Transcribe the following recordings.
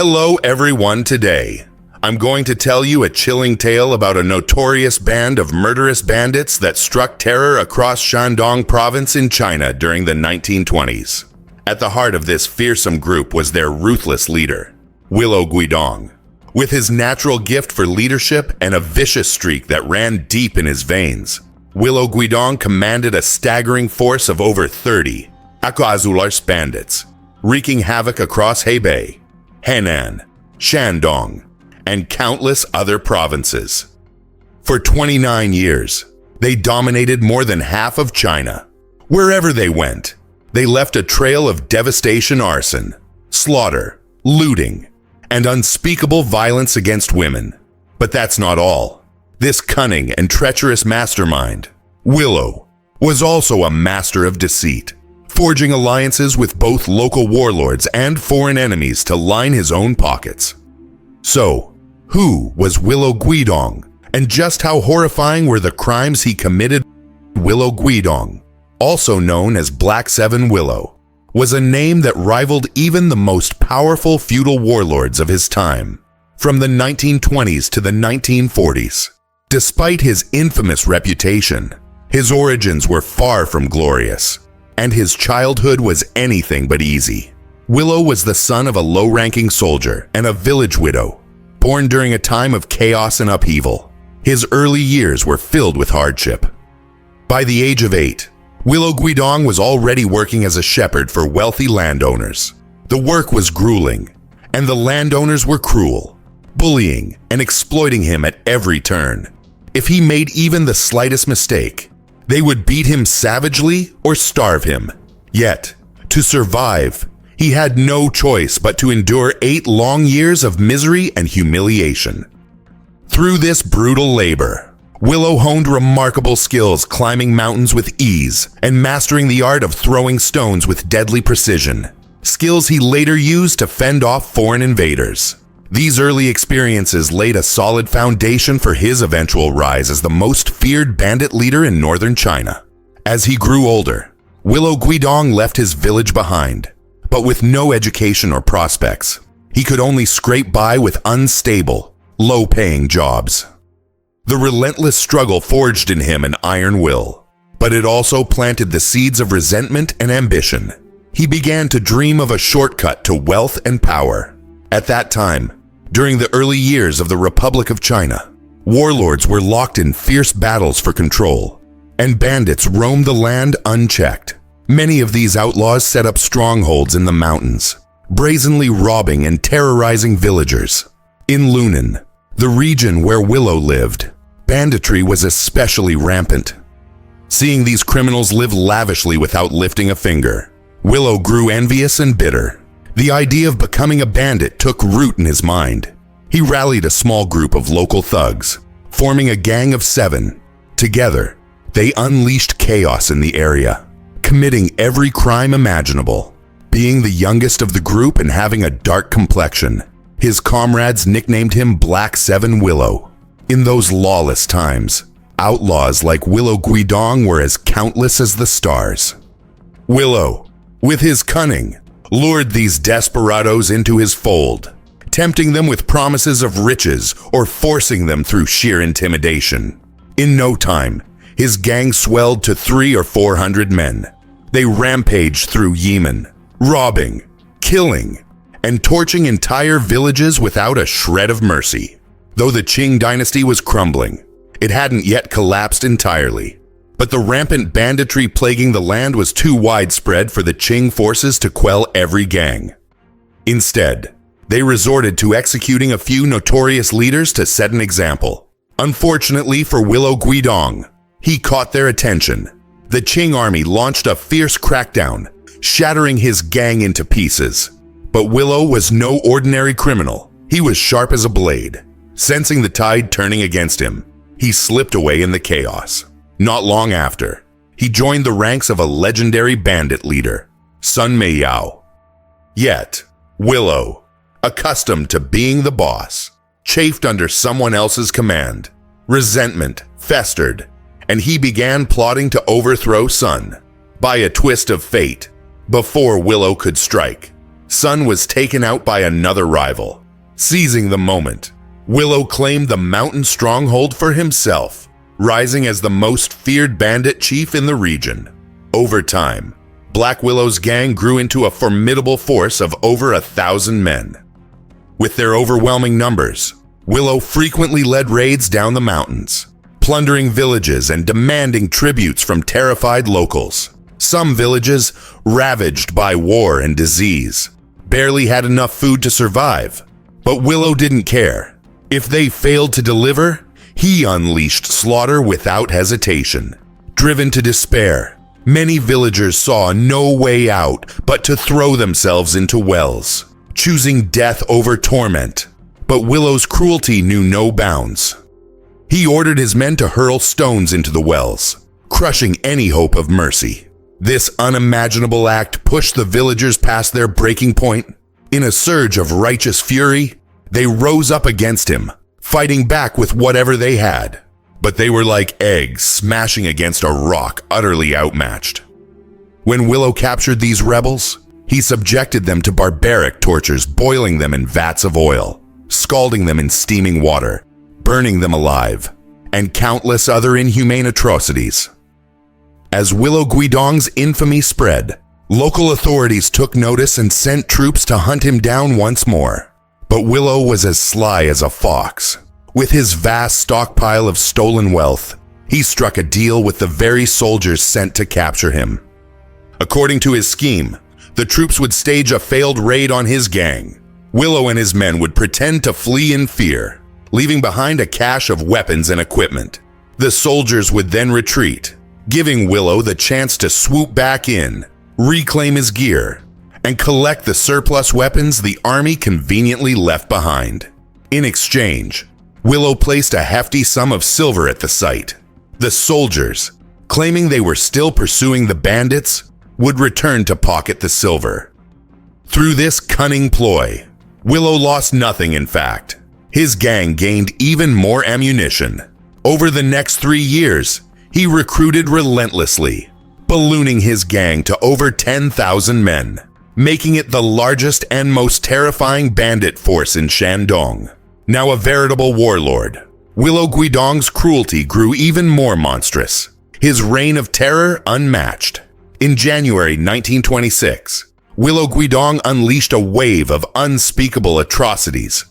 Hello everyone, today I'm going to tell you a chilling tale about a notorious band of murderous bandits that struck terror across Shandong Province in China during the 1920s. At the heart of this fearsome group was their ruthless leader, Willow Guidong. With his natural gift for leadership and a vicious streak that ran deep in his veins, Willow Guidong commanded a staggering force of over 30 bandits, wreaking havoc across Hebei, Henan, Shandong, and countless other provinces. For 29 years, they dominated more than half of China. Wherever they went, they left a trail of devastation, arson, slaughter, looting, and unspeakable violence against women. But that's not all. This cunning and treacherous mastermind, Willow, was also a master of deceit, forging alliances with both local warlords and foreign enemies to line his own pockets. So, who was Willow Guidong, and just how horrifying were the crimes he committed? Willow Guidong, also known as Black Seven Willow, was a name that rivaled even the most powerful feudal warlords of his time, from the 1920s to the 1940s. Despite his infamous reputation, his origins were far from glorious, and his childhood was anything but easy. Willow was the son of a low-ranking soldier and a village widow, born during a time of chaos and upheaval. His early years were filled with hardship. By the age of 8, Willow Guidong was already working as a shepherd for wealthy landowners. The work was grueling, and the landowners were cruel, bullying and exploiting him at every turn. If he made even the slightest mistake, they would beat him savagely or starve him. Yet, to survive, he had no choice but to endure 8 long years of misery and humiliation. Through this brutal labor, Willow honed remarkable skills climbing mountains with ease and mastering the art of throwing stones with deadly precision, skills he later used to fend off foreign invaders. These early experiences laid a solid foundation for his eventual rise as the most feared bandit leader in northern China. As he grew older, Willow Guidong left his village behind, but with no education or prospects. He could only scrape by with unstable, low-paying jobs. The relentless struggle forged in him an iron will, but it also planted the seeds of resentment and ambition. He began to dream of a shortcut to wealth and power. At that time, during the early years of the Republic of China, warlords were locked in fierce battles for control, and bandits roamed the land unchecked. Many of these outlaws set up strongholds in the mountains, brazenly robbing and terrorizing villagers. In Henan, the region where Willow lived, banditry was especially rampant. Seeing these criminals live lavishly without lifting a finger, Willow grew envious and bitter. The idea of becoming a bandit took root in his mind. He rallied a small group of local thugs, forming a gang of 7. Together, they unleashed chaos in the area, committing every crime imaginable. Being the youngest of the group and having a dark complexion, his comrades nicknamed him Black Seven Willow. In those lawless times, outlaws like Willow Guidong were as countless as the stars. Willow, with his cunning, lured these desperados into his fold, tempting them with promises of riches or forcing them through sheer intimidation. In no time, his gang swelled to 300 or 400 men. They rampaged through Henan, robbing, killing, and torching entire villages without a shred of mercy. Though the Qing dynasty was crumbling, it hadn't yet collapsed entirely. But the rampant banditry plaguing the land was too widespread for the Qing forces to quell every gang. Instead, they resorted to executing a few notorious leaders to set an example. Unfortunately for Willow Guidong, he caught their attention. The Qing army launched a fierce crackdown, shattering his gang into pieces. But Willow was no ordinary criminal. He was sharp as a blade. Sensing the tide turning against him, he slipped away in the chaos. Not long after, he joined the ranks of a legendary bandit leader, Sun Meiyao. Yet, Willow, accustomed to being the boss, chafed under someone else's command. Resentment festered, and he began plotting to overthrow Sun. By a twist of fate, before Willow could strike, Sun was taken out by another rival. Seizing the moment, Willow claimed the mountain stronghold for himself, rising as the most feared bandit chief in the region. Over time, Black Willow's gang grew into a formidable force of over 1,000 men. With their overwhelming numbers, Willow frequently led raids down the mountains, plundering villages and demanding tributes from terrified locals. Some villages, ravaged by war and disease, barely had enough food to survive. But Willow didn't care. If they failed to deliver, he unleashed slaughter without hesitation. Driven to despair, many villagers saw no way out but to throw themselves into wells, choosing death over torment. But Willow's cruelty knew no bounds. He ordered his men to hurl stones into the wells, crushing any hope of mercy. This unimaginable act pushed the villagers past their breaking point. In a surge of righteous fury, they rose up against him, fighting back with whatever they had. But they were like eggs smashing against a rock, utterly outmatched. When Willow captured these rebels, he subjected them to barbaric tortures, boiling them in vats of oil, scalding them in steaming water, burning them alive, and countless other inhumane atrocities. As Willow Guidong's infamy spread, local authorities took notice and sent troops to hunt him down once more. But Willow was as sly as a fox. With his vast stockpile of stolen wealth, he struck a deal with the very soldiers sent to capture him. According to his scheme, the troops would stage a failed raid on his gang. Willow and his men would pretend to flee in fear, leaving behind a cache of weapons and equipment. The soldiers would then retreat, giving Willow the chance to swoop back in, reclaim his gear, and collect the surplus weapons the army conveniently left behind. In exchange, Willow placed a hefty sum of silver at the site. The soldiers, claiming they were still pursuing the bandits, would return to pocket the silver. Through this cunning ploy, Willow lost nothing in fact. His gang gained even more ammunition. Over the next 3 years, he recruited relentlessly, ballooning his gang to over 10,000 men, making it the largest and most terrifying bandit force in Shandong. Now a veritable warlord, Willow Guidong's cruelty grew even more monstrous, his reign of terror unmatched. In January 1926, Willow Guidong unleashed a wave of unspeakable atrocities.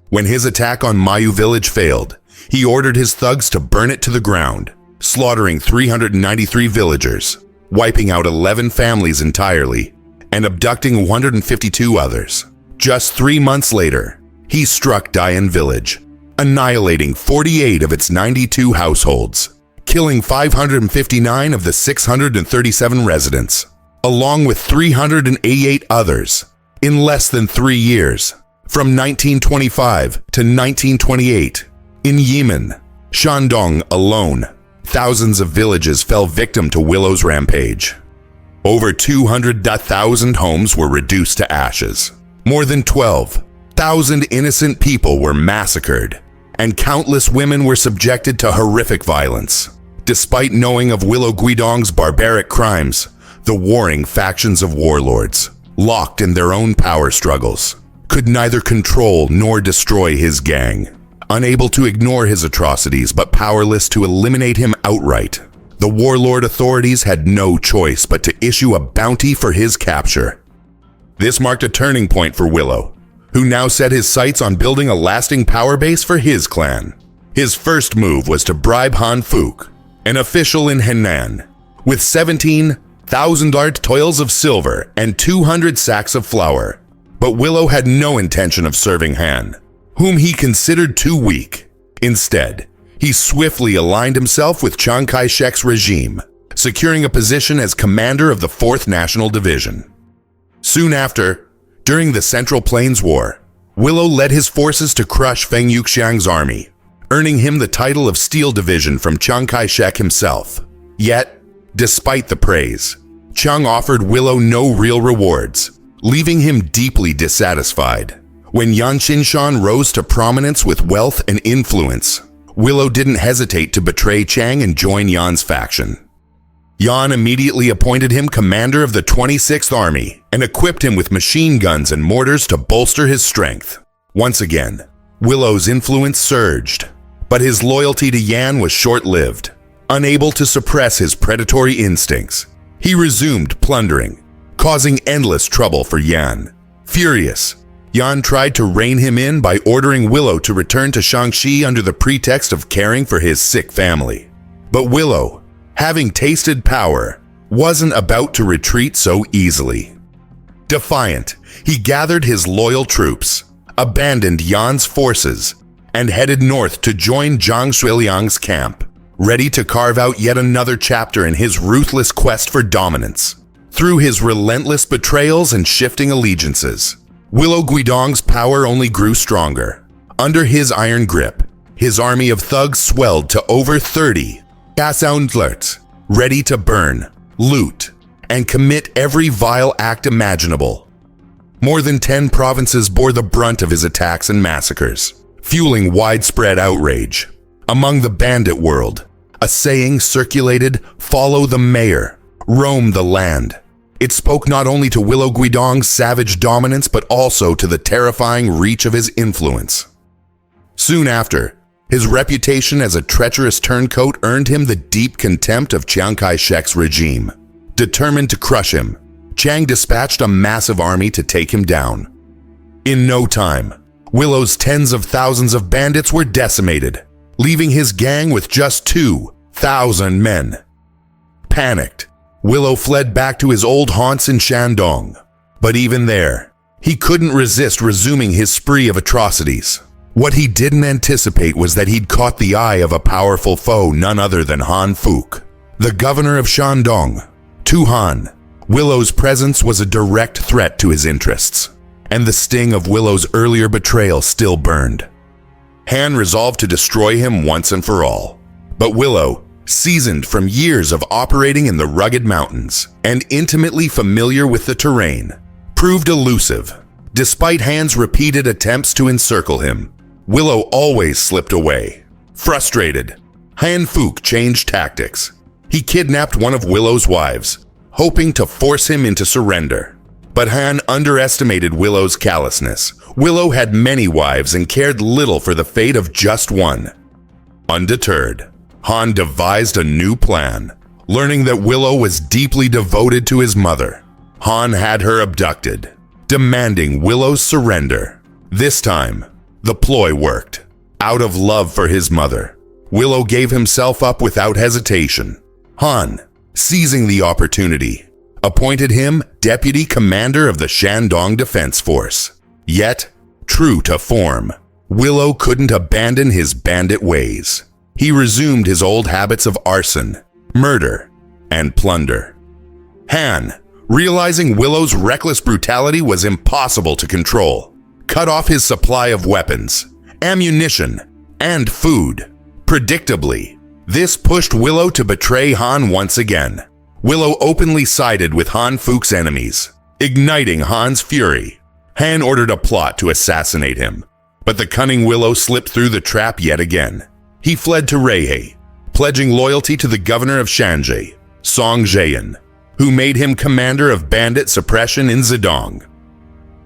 When his attack on Mayu village failed, he ordered his thugs to burn it to the ground, slaughtering 393 villagers, wiping out 11 families entirely, and abducting 152 others. Just 3 months later, he struck Dayan village, annihilating 48 of its 92 households, killing 559 of the 637 residents, along with 388 others, in less than 3 years, from 1925 to 1928. In Yemen, Shandong alone, thousands of villages fell victim to Willow's rampage. Over 200,000 homes were reduced to ashes. More than 12,000 innocent people were massacred, and countless women were subjected to horrific violence. Despite knowing of Willow Guidong's barbaric crimes, the warring factions of warlords, locked in their own power struggles, could neither control nor destroy his gang. Unable to ignore his atrocities but powerless to eliminate him outright, the warlord authorities had no choice but to issue a bounty for his capture. This marked a turning point for Willow, who now set his sights on building a lasting power base for his clan. His first move was to bribe Han Fuk, an official in Henan, with 17,000 toils of silver and 200 sacks of flour. But Willow had no intention of serving Han, whom he considered too weak. Instead, he swiftly aligned himself with Chiang Kai-shek's regime, securing a position as commander of the 4th National Division. Soon after, during the Central Plains War, Willow led his forces to crush Feng Yuxiang's army, earning him the title of Steel Division from Chiang Kai-shek himself. Yet, despite the praise, Chiang offered Willow no real rewards, leaving him deeply dissatisfied. When Yan Xinshan rose to prominence with wealth and influence, Willow didn't hesitate to betray Chiang and join Yan's faction. Yan immediately appointed him commander of the 26th Army and equipped him with machine guns and mortars to bolster his strength. Once again, Willow's influence surged, but his loyalty to Yan was short-lived. Unable to suppress his predatory instincts, he resumed plundering, causing endless trouble for Yan. Furious, Yan tried to rein him in by ordering Willow to return to Shaanxi under the pretext of caring for his sick family. But Willow, having tasted power, wasn't about to retreat so easily. Defiant, he gathered his loyal troops, abandoned Yan's forces, and headed north to join Zhang Shuiliang's camp, ready to carve out yet another chapter in his ruthless quest for dominance. Through his relentless betrayals and shifting allegiances, Willow Guidong's power only grew stronger. Under his iron grip, his army of thugs swelled to over 30 Gassoundlerts, ready to burn, loot, and commit every vile act imaginable. More than 10 provinces bore the brunt of his attacks and massacres, fueling widespread outrage. Among the bandit world, a saying circulated, "Follow the mayor, roam the land." It spoke not only to Willow Guidong's savage dominance, but also to the terrifying reach of his influence. Soon after, his reputation as a treacherous turncoat earned him the deep contempt of Chiang Kai-shek's regime. Determined to crush him, Chiang dispatched a massive army to take him down. In no time, Willow's tens of thousands of bandits were decimated, leaving his gang with just 2,000 men. Panicked, Willow fled back to his old haunts in Shandong. But even there, he couldn't resist resuming his spree of atrocities. What he didn't anticipate was that he'd caught the eye of a powerful foe, none other than Han Fuch, the governor of Shandong. To Han, Willow's presence was a direct threat to his interests, and the sting of Willow's earlier betrayal still burned. Han resolved to destroy him once and for all. But Willow, seasoned from years of operating in the rugged mountains and intimately familiar with the terrain, proved elusive. Despite Han's repeated attempts to encircle him, Willow always slipped away. Frustrated, Han Fuch changed tactics. He kidnapped one of Willow's wives, hoping to force him into surrender. But Han underestimated Willow's callousness. Willow had many wives and cared little for the fate of just one. Undeterred, Han devised a new plan. Learning that Willow was deeply devoted to his mother, Han had her abducted, demanding Willow's surrender. This time, the ploy worked. Out of love for his mother, Willow gave himself up without hesitation. Han, seizing the opportunity, appointed him deputy commander of the Shandong Defense Force. Yet, true to form, Willow couldn't abandon his bandit ways. He resumed his old habits of arson, murder, and plunder. Han, realizing Willow's reckless brutality was impossible to control, cut off his supply of weapons, ammunition, and food. Predictably, this pushed Willow to betray Han once again. Willow openly sided with Han Fuch's enemies, igniting Han's fury. Han ordered a plot to assassinate him, but the cunning Willow slipped through the trap yet again. He fled to Hebei, pledging loyalty to the governor of Shanxi, Song Jian, who made him commander of bandit suppression in Zedong.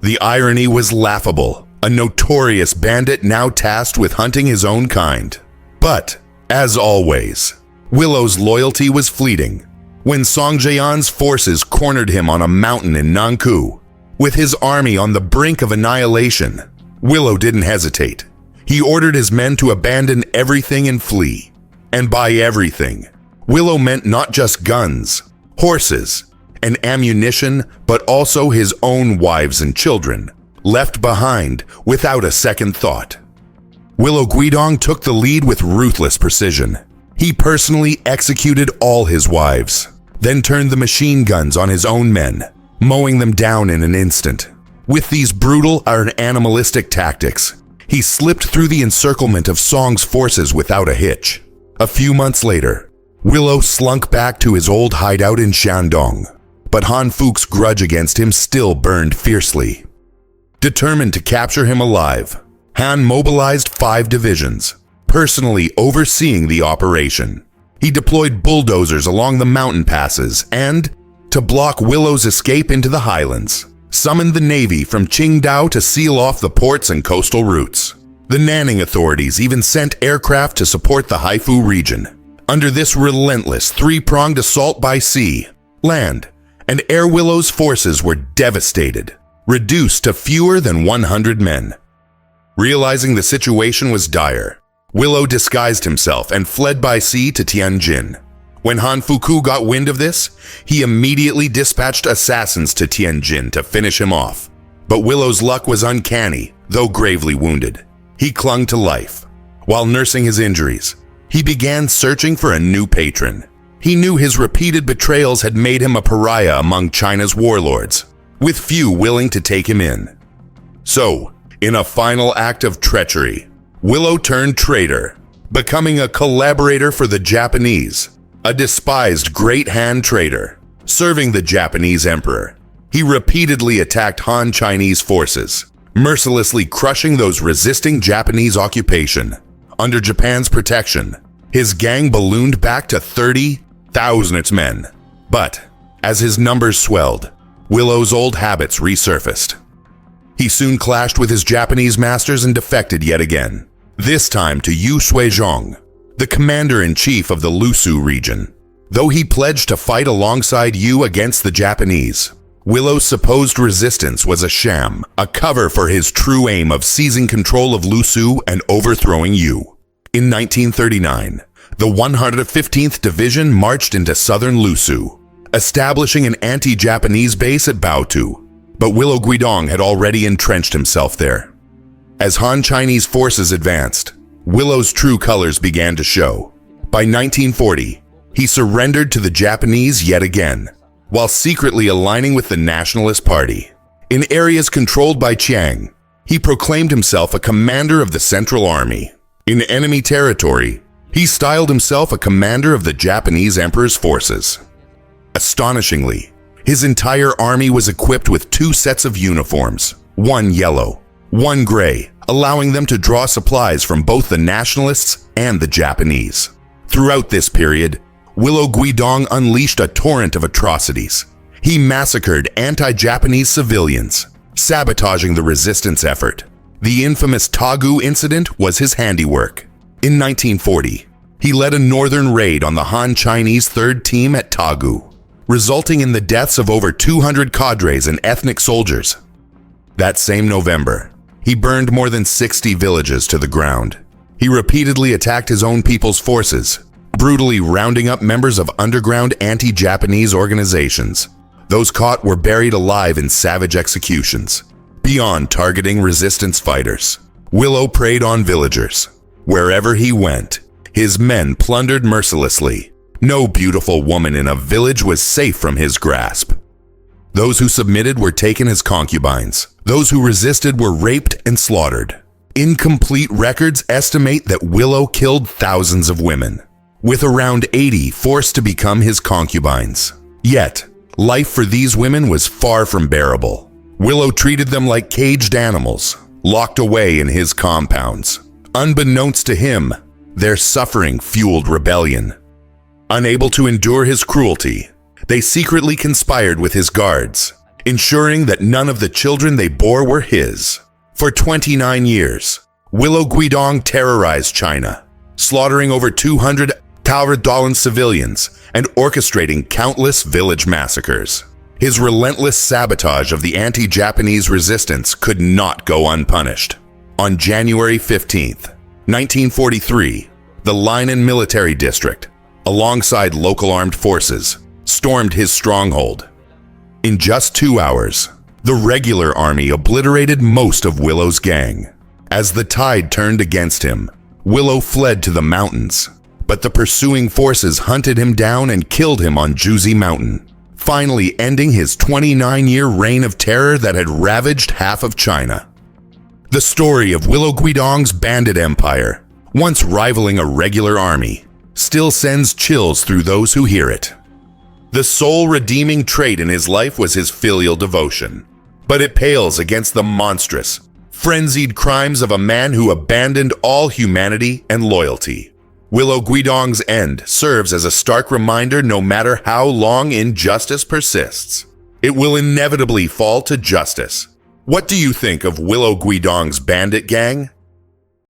The irony was laughable, a notorious bandit now tasked with hunting his own kind. But, as always, Willow's loyalty was fleeting. When Song Jian's forces cornered him on a mountain in Nankou, with his army on the brink of annihilation, Willow didn't hesitate. He ordered his men to abandon everything and flee. And by everything, Willow meant not just guns, horses, and ammunition, but also his own wives and children, left behind without a second thought. Willow Guidong took the lead with ruthless precision. He personally executed all his wives, then turned the machine guns on his own men, mowing them down in an instant. With these brutal and animalistic tactics, he slipped through the encirclement of Song's forces without a hitch. A few months later, Willow slunk back to his old hideout in Shandong, but Han Fuch's grudge against him still burned fiercely. Determined to capture him alive, Han mobilized 5 divisions, personally overseeing the operation. He deployed bulldozers along the mountain passes and, to block Willow's escape into the highlands, summoned the Navy from Qingdao to seal off the ports and coastal routes. The Nanning authorities even sent aircraft to support the Haifu region. Under this relentless three-pronged assault by sea, land, and air, Willow's forces were devastated, reduced to fewer than 100 men. Realizing the situation was dire, Willow disguised himself and fled by sea to Tianjin. When Han Fuku got wind of this, he immediately dispatched assassins to Tianjin to finish him off. But Willow's luck was uncanny, though gravely wounded. He clung to life. While nursing his injuries, he began searching for a new patron. He knew his repeated betrayals had made him a pariah among China's warlords, with few willing to take him in. So, in a final act of treachery, Willow turned traitor, becoming a collaborator for the Japanese, a despised Great Han traitor. Serving the Japanese emperor, he repeatedly attacked Han Chinese forces, mercilessly crushing those resisting Japanese occupation. Under Japan's protection, his gang ballooned back to 30,000 its men. But, as his numbers swelled, Willow's old habits resurfaced. He soon clashed with his Japanese masters and defected yet again, this time to Yu Suizhong, the commander-in-chief of the Lusu region. Though he pledged to fight alongside Yu against the Japanese, Willow's supposed resistance was a sham, a cover for his true aim of seizing control of Lusu and overthrowing Yu. In 1939, the 115th Division marched into southern Lusu, establishing an anti-Japanese base at Baotu. But Willow Guidong had already entrenched himself there. As Han Chinese forces advanced, Willow's true colors began to show. By 1940, he surrendered to the Japanese yet again, while secretly aligning with the Nationalist Party. In areas controlled by Chiang, he proclaimed himself a commander of the Central Army. In enemy territory, he styled himself a commander of the Japanese Emperor's forces. Astonishingly, his entire army was equipped with 2 sets of uniforms, one yellow, one gray, allowing them to draw supplies from both the nationalists and the Japanese. Throughout this period, Willow Guidong unleashed a torrent of atrocities. He massacred anti-Japanese civilians, sabotaging the resistance effort. The infamous Tagu incident was his handiwork. In 1940, he led a northern raid on the Han Chinese 3rd Team at Tagu, resulting in the deaths of over 200 cadres and ethnic soldiers. That same November, he burned more than 60 villages to the ground. He repeatedly attacked his own people's forces, brutally rounding up members of underground anti-Japanese organizations. Those caught were buried alive in savage executions. Beyond targeting resistance fighters, Willow preyed on villagers. Wherever he went, his men plundered mercilessly. No beautiful woman in a village was safe from his grasp. Those who submitted were taken as concubines. Those who resisted were raped and slaughtered. Incomplete records estimate that Willow killed thousands of women, with around 80 forced to become his concubines. Yet, life for these women was far from bearable. Willow treated them like caged animals, locked away in his compounds. Unbeknownst to him, their suffering fueled rebellion. Unable to endure his cruelty, they secretly conspired with his guards, ensuring that none of the children they bore were his. For 29 years, Willow Guidong terrorized China, slaughtering over 200 Taodalan civilians and orchestrating countless village massacres. His relentless sabotage of the anti-Japanese resistance could not go unpunished. On January 15th, 1943, the Linan Military District, alongside local armed forces, stormed his stronghold. In just 2 hours, the regular army obliterated most of Willow's gang. As the tide turned against him, Willow fled to the mountains, but the pursuing forces hunted him down and killed him on Juzi Mountain, finally ending his 29-year reign of terror that had ravaged half of China. The story of Willow Guidong's bandit empire, once rivaling a regular army, still sends chills through those who hear it. The sole redeeming trait in his life was his filial devotion, but it pales against the monstrous, frenzied crimes of a man who abandoned all humanity and loyalty. Willow Guidong's end serves as a stark reminder no matter how long injustice persists, it will inevitably fall to justice. What do you think of Willow Guidong's bandit gang?